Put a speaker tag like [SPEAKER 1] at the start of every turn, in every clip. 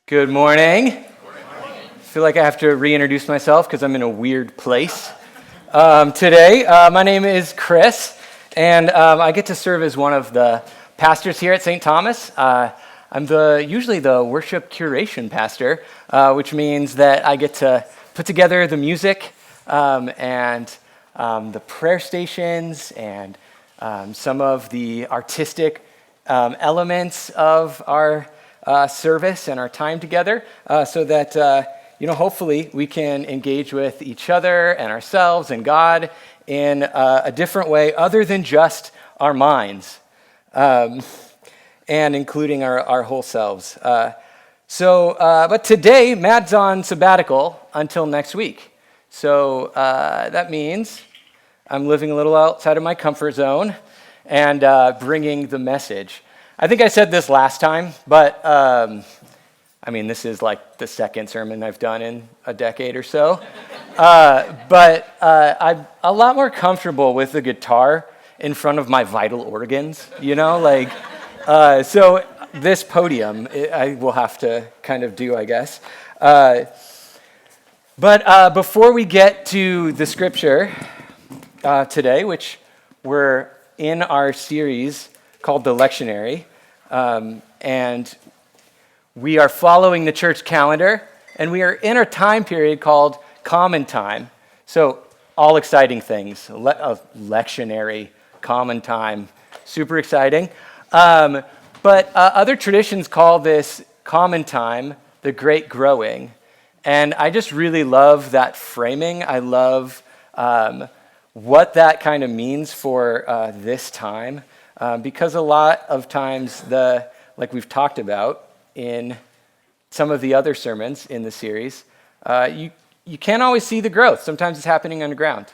[SPEAKER 1] Good morning. I feel like I have to reintroduce myself because I'm in a weird place today. My name is Chris, and I get to serve as one of the pastors here at St. Thomas. I'm usually the worship curation pastor, which means that I get to put together the music and the prayer stations and some of the artistic elements of our service and our time together so that, hopefully we can engage with each other and ourselves and God in a different way other than just our minds and including our whole selves. But today, Matt's on sabbatical until next week. So that means I'm living a little outside of my comfort zone and bringing the message. I think I said this last time, but this is like the second sermon I've done in a decade or so. But I'm a lot more comfortable with the guitar in front of my vital organs, so this podium I will have to kind of do, I guess. But before we get to the scripture today, which we're in our series called the Lectionary, and we are following the church calendar, and we are in a time period called Common Time. So all exciting things, lectionary, Common Time, super exciting. But other traditions call this Common Time the Great Growing, and I just really love that framing. I love what that kind of means for this time. Because a lot of times, like we've talked about in some of the other sermons in the series, you can't always see the growth. Sometimes it's happening underground.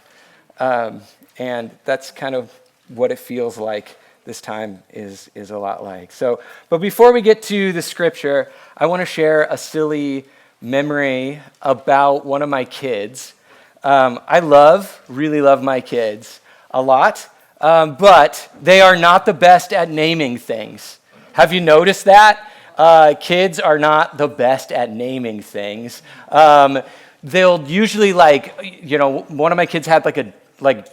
[SPEAKER 1] And that's kind of what it feels like this time is a lot like. But before we get to the scripture, I want to share a silly memory about one of my kids. I really love my kids a lot. But they are not the best at naming things. Have you noticed that? Kids are not the best at naming things. They'll usually one of my kids had a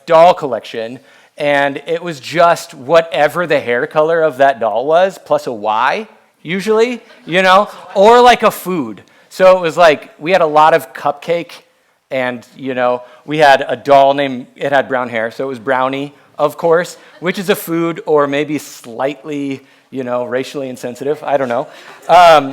[SPEAKER 1] doll collection, and it was just whatever the hair color of that doll was, plus a Y, usually, or like a food. So it was we had a lot of cupcake, and, we had a doll it had brown hair, so it was Brownie, of course, which is a food, or maybe slightly, racially insensitive. I don't know.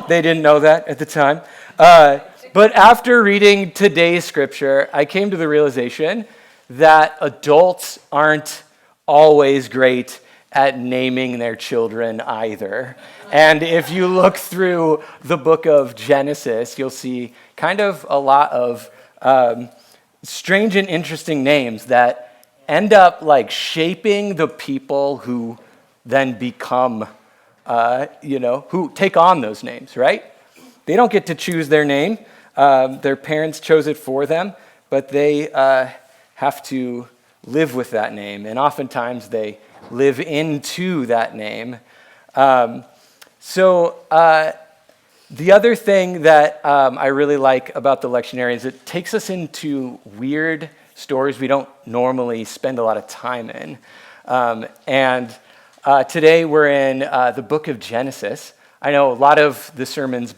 [SPEAKER 1] They didn't know that at the time. But after reading today's scripture, I came to the realization that adults aren't always great at naming their children either. And if you look through the book of Genesis, you'll see kind of a lot of strange and interesting names that end up shaping the people who then become, who take on those names, right? They don't get to choose their name. Their parents chose it for them, but they have to live with that name, and oftentimes they live into that name. So the other thing that I really like about the lectionary is it takes us into weird stories we don't normally spend a lot of time in. And today we're in the book of Genesis. I know a lot of the sermons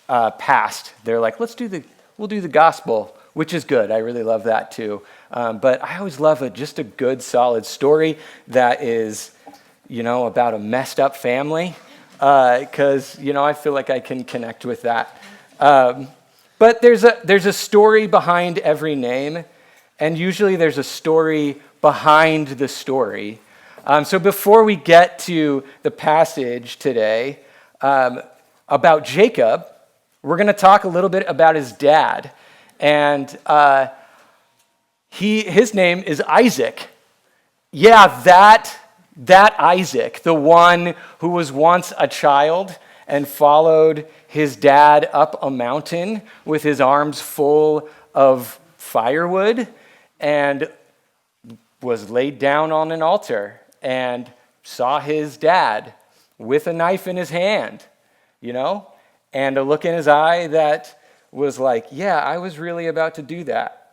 [SPEAKER 1] past, they're we'll do the gospel, which is good. I really love that too. But I always love just a good, solid story that is, about a messed up family, because, I feel like I can connect with that. But there's a story behind every name, and usually there's a story behind the story. So before we get to the passage today about Jacob, we're going to talk a little bit about his dad. And his name is Isaac. Yeah, that Isaac, the one who was once a child and followed his dad up a mountain with his arms full of firewood and was laid down on an altar and saw his dad with a knife in his hand, and a look in his eye that was like, yeah, I was really about to do that,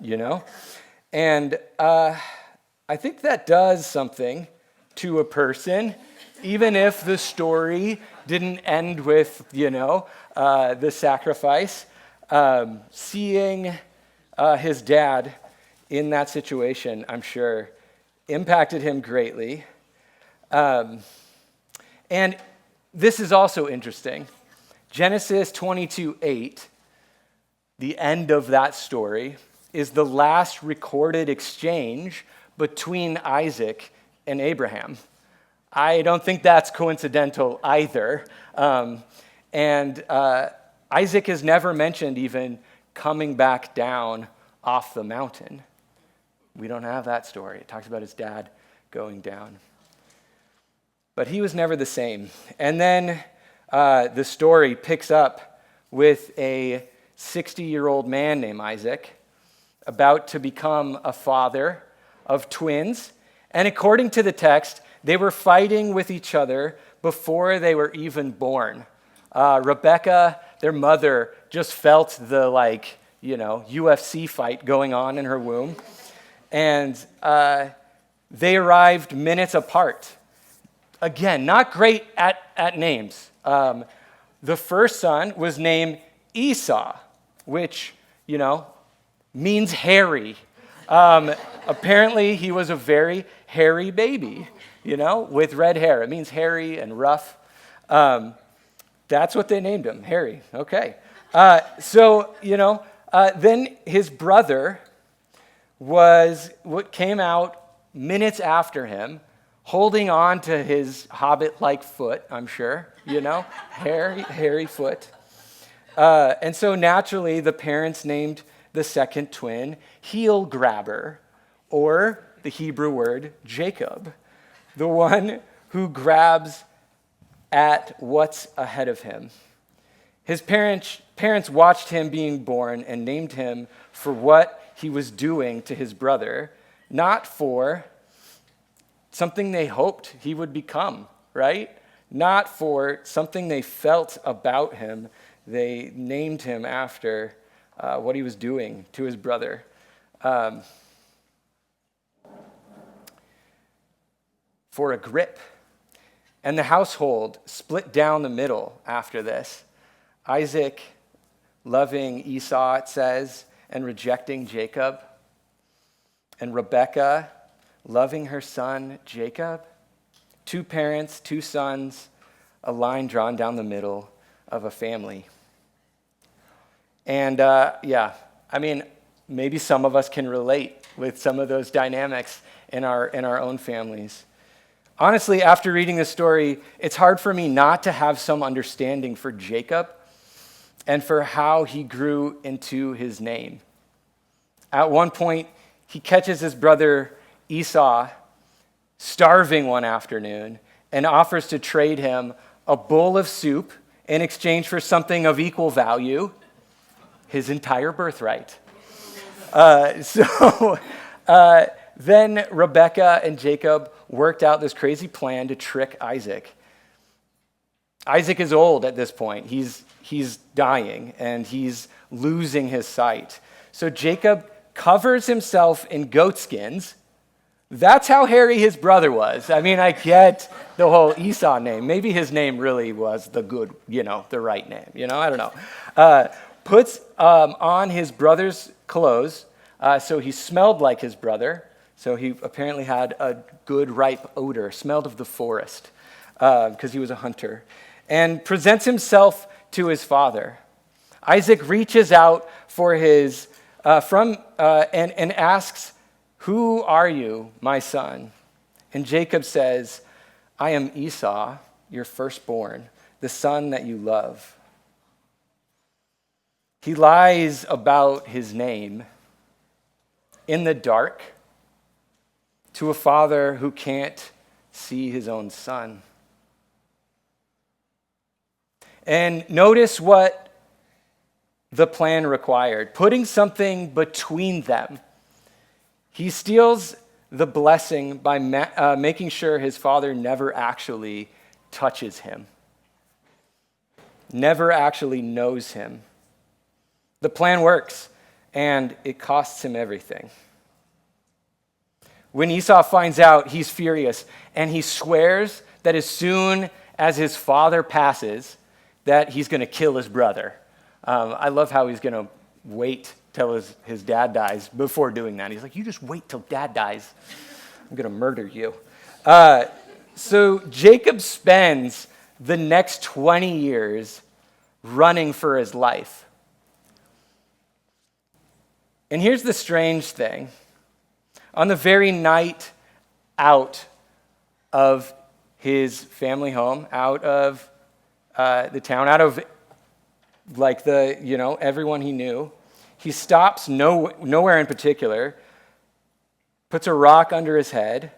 [SPEAKER 1] And I think that does something to a person, even if the story didn't end with, the sacrifice. Seeing his dad in that situation, I'm sure, impacted him greatly. And this is also interesting. Genesis 22:8, the end of that story, is the last recorded exchange between Isaac and Abraham. I don't think that's coincidental either. Isaac is never mentioned even coming back down off the mountain. We don't have that story. It talks about his dad going down. But he was never the same. And then the story picks up with a 60-year-old man named Isaac, about to become a father of twins. And according to the text, they were fighting with each other before they were even born. Rebecca, their mother, just felt the UFC fight going on in her womb. And they arrived minutes apart. Again, not great at names. The first son was named Esau, which, means hairy. Apparently, he was a very hairy baby, with red hair. It means hairy and rough. That's what they named him, hairy. Okay. Then his brother was what came out minutes after him, holding on to his hobbit-like foot, I'm sure, hairy foot. And so naturally, the parents named the second twin heel grabber, or the Hebrew word Jacob, the one who grabs at what's ahead of him. His parents watched him being born and named him for what he was doing to his brother, not for something they hoped he would become, right? Not for something they felt about him. They named him after what he was doing to his brother. For a grip. And the household split down the middle after this. Isaac loving Esau, it says, and rejecting Jacob. And Rebekah loving her son Jacob. Two parents, two sons, a line drawn down the middle of a family. And maybe some of us can relate with some of those dynamics in our own families. Honestly, after reading this story, it's hard for me not to have some understanding for Jacob and for how he grew into his name. At one point, he catches his brother Esau starving one afternoon and offers to trade him a bowl of soup in exchange for something of equal value, his entire birthright. Then Rebekah and Jacob worked out this crazy plan to trick Isaac. Isaac is old at this point. He's dying, and he's losing his sight. So Jacob covers himself in goat skins. That's how hairy his brother was. I get the whole Esau name. Maybe his name really was the good, the right name. I don't know. Puts on his brother's clothes, so he smelled like his brother. So he apparently had a good, ripe odor, smelled of the forest, because he was a hunter, and presents himself to his father. Isaac reaches out for his and asks, "Who are you, my son?" And Jacob says, "I am Esau, your firstborn, the son that you love." He lies about his name in the dark to a father who can't see his own son. And notice what the plan required, putting something between them. He steals the blessing by making sure his father never actually touches him. never actually knows him. The plan works, and it costs him everything. When Esau finds out, he's furious, and he swears that as soon as his father passes, that he's going to kill his brother. I love how he's going to wait till his dad dies before doing that. He's like, you just wait till dad dies. I'm going to murder you. So Jacob spends the next 20 years running for his life. And here's the strange thing. On the very night out of his family home, out of the town, out of everyone he knew, he stops nowhere in particular, puts a rock under his head,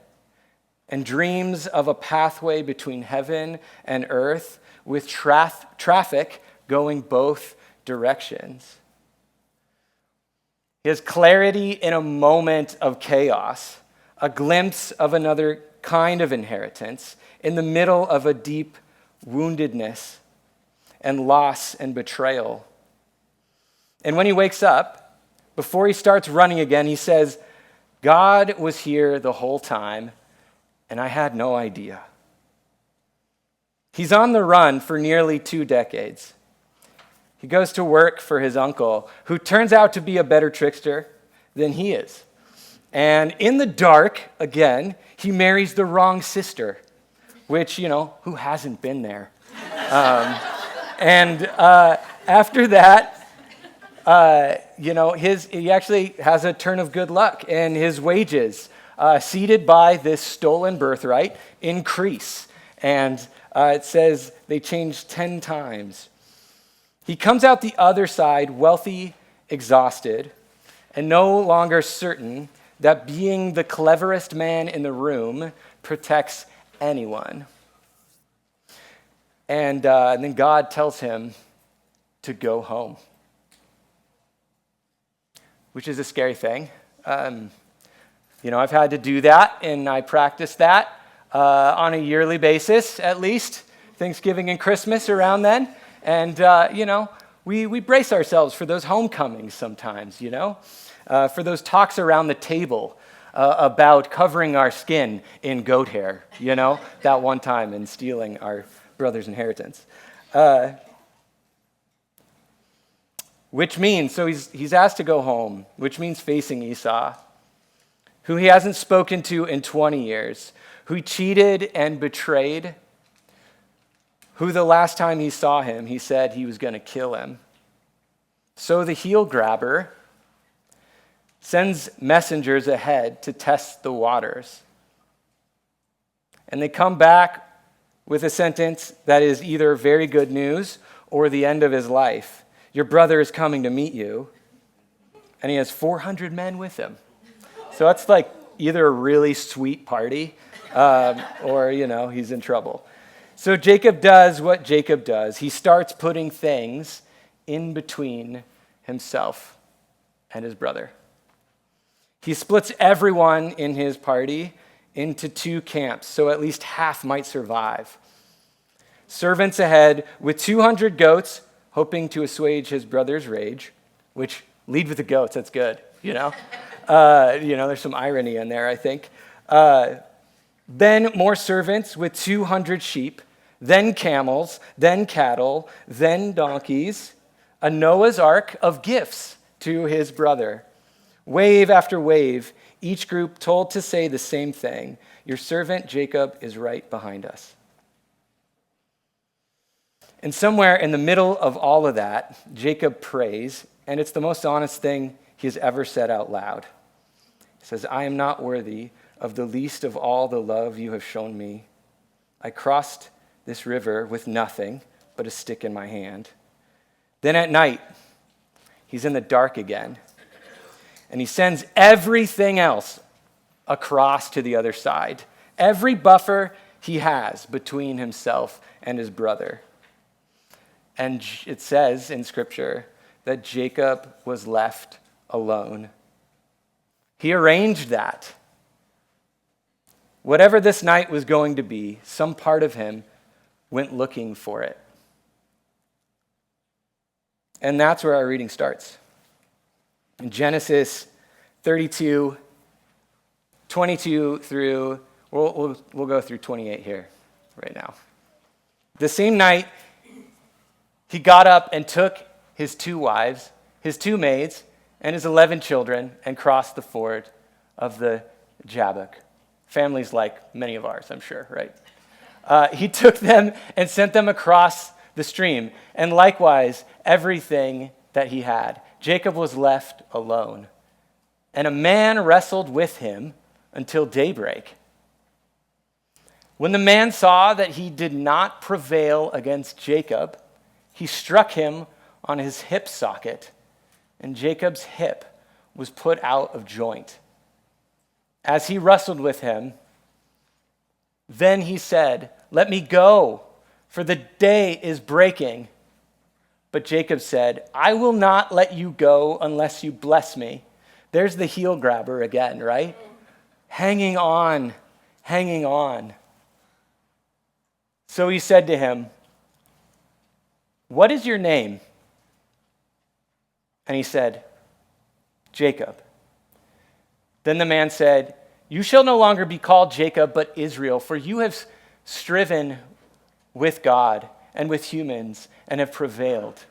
[SPEAKER 1] and dreams of a pathway between heaven and earth with traffic going both directions. He has clarity in a moment of chaos, a glimpse of another kind of inheritance in the middle of a deep woundedness and loss and betrayal. And when he wakes up, before he starts running again, he says, God was here the whole time, and I had no idea. He's on the run for nearly 2 decades. He goes to work for his uncle, who turns out to be a better trickster than he is. And in the dark, again, he marries the wrong sister, which, who hasn't been there? After that, he actually has a turn of good luck, and his wages, seeded by this stolen birthright, increase. And it says they change 10 times. He comes out the other side wealthy, exhausted, and no longer certain that being the cleverest man in the room protects anyone. And then God tells him to go home, which is a scary thing. I've had to do that, and I practice that on a yearly basis, at least, Thanksgiving and Christmas around then. And, we brace ourselves for those homecomings sometimes, for those talks around the table about covering our skin in goat hair, that one time and stealing our brother's inheritance. Which means, so he's asked to go home, which means facing Esau, who he hasn't spoken to in 20 years, who he cheated and betrayed, who the last time he saw him, he said he was going to kill him. So the heel grabber sends messengers ahead to test the waters. And they come back with a sentence that is either very good news or the end of his life. Your brother is coming to meet you, and he has 400 men with him. So that's like either a really sweet party or, he's in trouble. So Jacob does what Jacob does. He starts putting things in between himself and his brother. He splits everyone in his party into 2 camps, so at least half might survive. Servants ahead with 200 goats, hoping to assuage his brother's rage, which lead with the goats, that's good, there's some irony in there, I think. Then more servants with 200 sheep, then camels, then cattle, then donkeys, a Noah's Ark of gifts to his brother. Wave after wave, each group told to say the same thing. Your servant Jacob is right behind us. And somewhere in the middle of all of that, Jacob prays, and it's the most honest thing he has ever said out loud. He says, I am not worthy of the least of all the love you have shown me. I crossed this river with nothing but a stick in my hand. Then at night, he's in the dark again, and he sends everything else across to the other side. Every buffer he has between himself and his brother. And it says in Scripture that Jacob was left alone. He arranged that. Whatever this night was going to be, some part of him went looking for it. And that's where our reading starts. In Genesis 32, 22 through, we'll go through 28 here right now. The same night, he got up and took his 2 wives, his 2 maids, and his 11 children, and crossed the ford of the Jabbok. Families like many of ours, I'm sure, right? He took them and sent them across the stream, and likewise everything that he had. Jacob was left alone, and a man wrestled with him until daybreak. When the man saw that he did not prevail against Jacob, he struck him on his hip socket, and Jacob's hip was put out of joint. As he wrestled with him, then he said, "Let me go, for the day is breaking." But Jacob said, "I will not let you go unless you bless me." There's the heel grabber again, right? Hanging on, hanging on. So he said to him, "What is your name?" And he said, "Jacob." Then the man said, "You shall no longer be called Jacob, but Israel, for you have striven with God and with humans and have prevailed."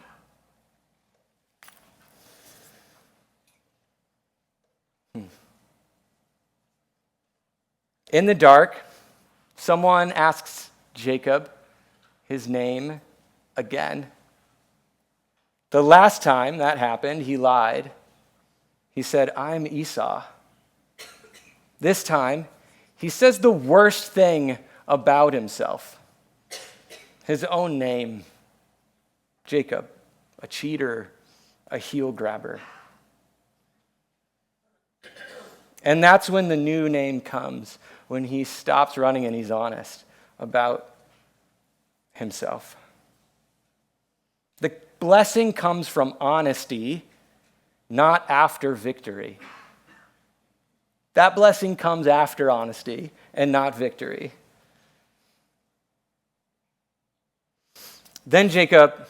[SPEAKER 1] In the dark, someone asks Jacob his name again. The last time that happened, he lied. He said, "I'm Esau." This time, he says the worst thing about himself. His own name, Jacob, a cheater, a heel grabber. And that's when the new name comes, when he stops running and he's honest about himself. The blessing comes from honesty, not after victory. That blessing comes after honesty and not victory. Then Jacob,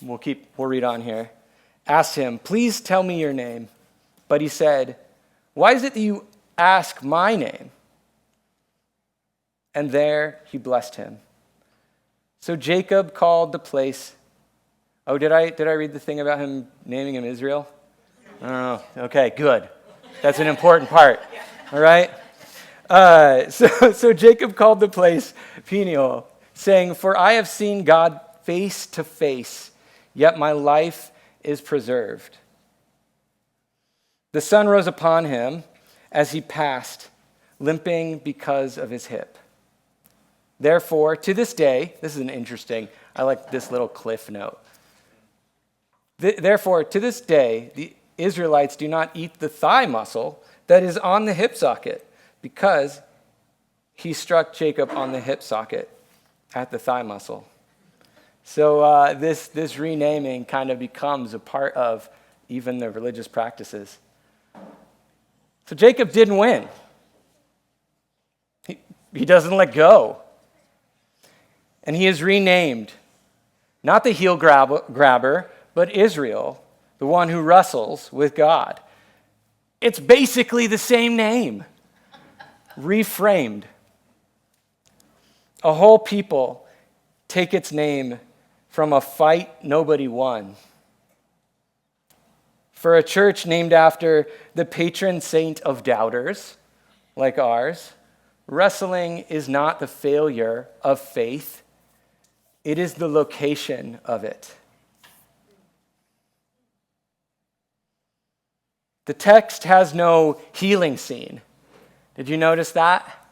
[SPEAKER 1] we'll read on here, asked him, "Please tell me your name." But he said, "Why is it that you ask my name?" And there he blessed him. So Jacob called the place. Oh, did I read the thing about him naming him Israel? I don't know. Okay, good. That's an important part. All right? So Jacob called the place Peniel, saying, "For I have seen God face to face, yet my life is preserved." The sun rose upon him as he passed, limping because of his hip. Therefore, to this day, this is an interesting, I like this little cliff note. Therefore, to this day, the Israelites do not eat the thigh muscle that is on the hip socket, because he struck Jacob on the hip socket at the thigh muscle. So this renaming kind of becomes a part of even the religious practices. So Jacob didn't win. He doesn't let go. And he is renamed, not the heel grabber, but Israel, the one who wrestles with God. It's basically the same name, reframed. A whole people take its name from a fight nobody won. For a church named after the patron saint of doubters, like ours, wrestling is not the failure of faith, it is the location of it. The text has no healing scene. Did you notice that?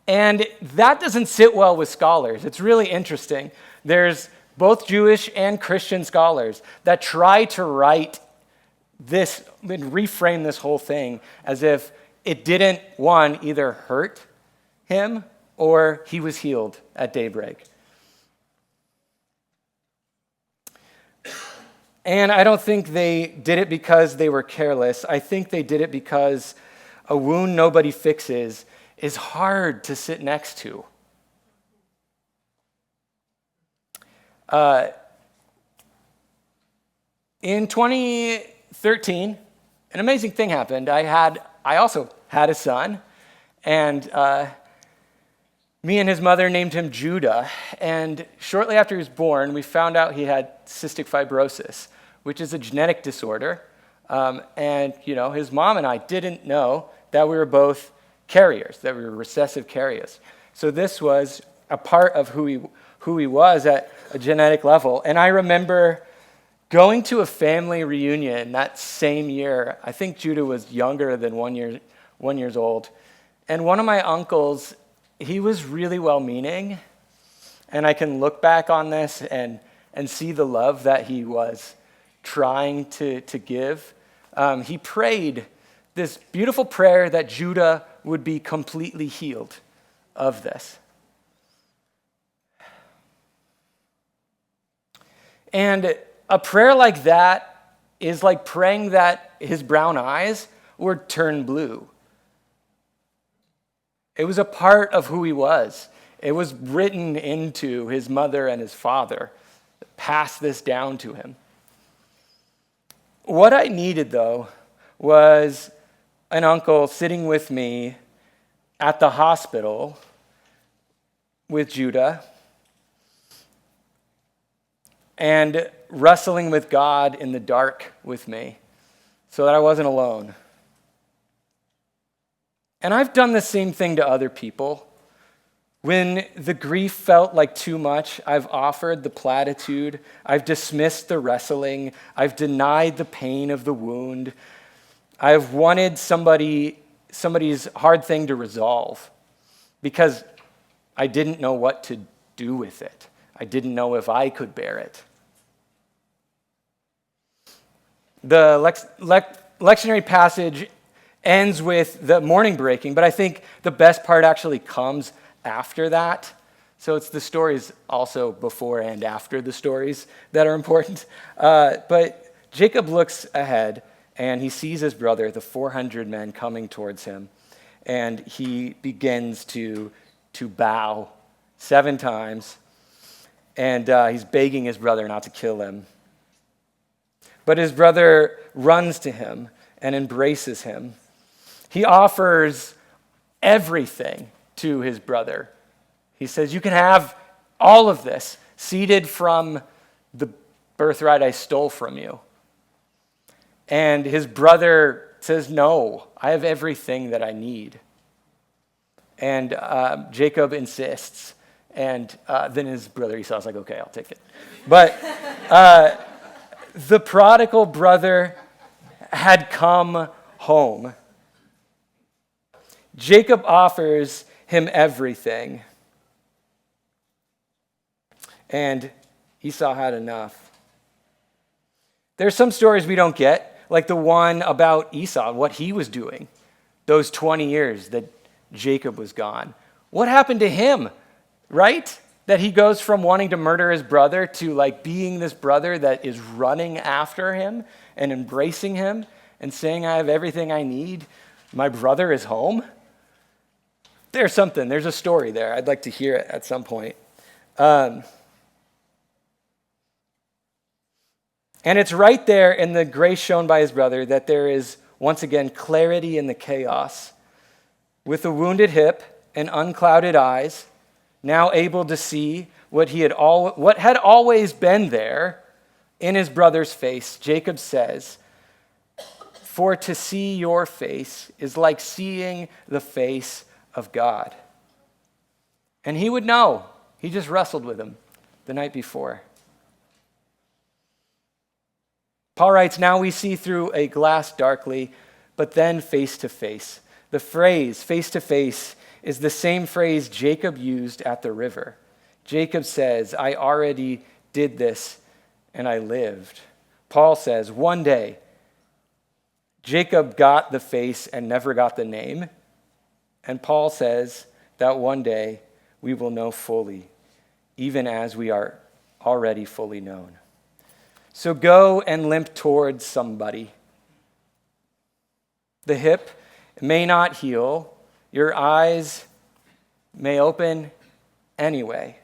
[SPEAKER 1] And that doesn't sit well with scholars. It's really interesting. There's both Jewish and Christian scholars that try to write this and reframe this whole thing as if it didn't, one, either hurt him or he was healed at daybreak. And I don't think they did it because they were careless. I think they did it because a wound nobody fixes is hard to sit next to. In 2013, an amazing thing happened. I also had a son, and me and his mother named him Judah. And shortly after he was born, we found out he had cystic fibrosis, which is a genetic disorder. And his mom and I didn't know that we were both carriers, that we were recessive carriers. So this was a part of who he was at a genetic level. And I remember going to a family reunion that same year. I think Judah was younger than 1 year old. And one of my uncles, he was really well-meaning. And I can look back on this and see the love that he was trying to give. He prayed this beautiful prayer that Judah would be completely healed of this. And a prayer like that is like praying that his brown eyes would turn blue. It was a part of who he was. It was written into his mother and his father, passed this down to him. What I needed, though, was an uncle sitting with me at the hospital with Judah and wrestling with God in the dark with me so that I wasn't alone. And I've done the same thing to other people. When the grief felt like too much, I've offered the platitude, I've dismissed the wrestling, I've denied the pain of the wound. I've wanted somebody's hard thing to resolve because I didn't know what to do with it. I didn't know if I could bear it. The lectionary passage ends with the morning breaking, but I think the best part actually comes after that. So it's the stories also before and after the stories that are important. But Jacob looks ahead and he sees his brother, the 400 men, coming towards him. And he begins to bow 7 times. And he's begging his brother not to kill him. But his brother runs to him and embraces him. He offers everything to his brother. He says, "You can have all of this, seeded from the birthright I stole from you." And his brother says, "No, I have everything that I need." And Jacob insists. And then his brother Esau's like, "Okay, I'll take it." But the prodigal brother had come home. Jacob offers him everything. And Esau had enough. There's some stories we don't get, like the one about Esau, what he was doing those 20 years that Jacob was gone. What happened to him, right? That he goes from wanting to murder his brother to like being this brother that is running after him and embracing him and saying, "I have everything I need. My brother is home." There's a story there. I'd like to hear it at some point. And it's right there in the grace shown by his brother that there is, once again, clarity in the chaos. With a wounded hip and unclouded eyes, now able to see what had always been there in his brother's face, Jacob says, "For to see your face is like seeing the face of God." And he would know. He just wrestled with him the night before. Paul writes, "Now we see through a glass darkly, but then face to face." The phrase face to face is the same phrase Jacob used at the river. Jacob says, "I already did this and I lived." Paul says, one day, Jacob got the face and never got the name. And Paul says that one day we will know fully, even as we are already fully known. So go and limp towards somebody. The hip may not heal. Your eyes may open anyway.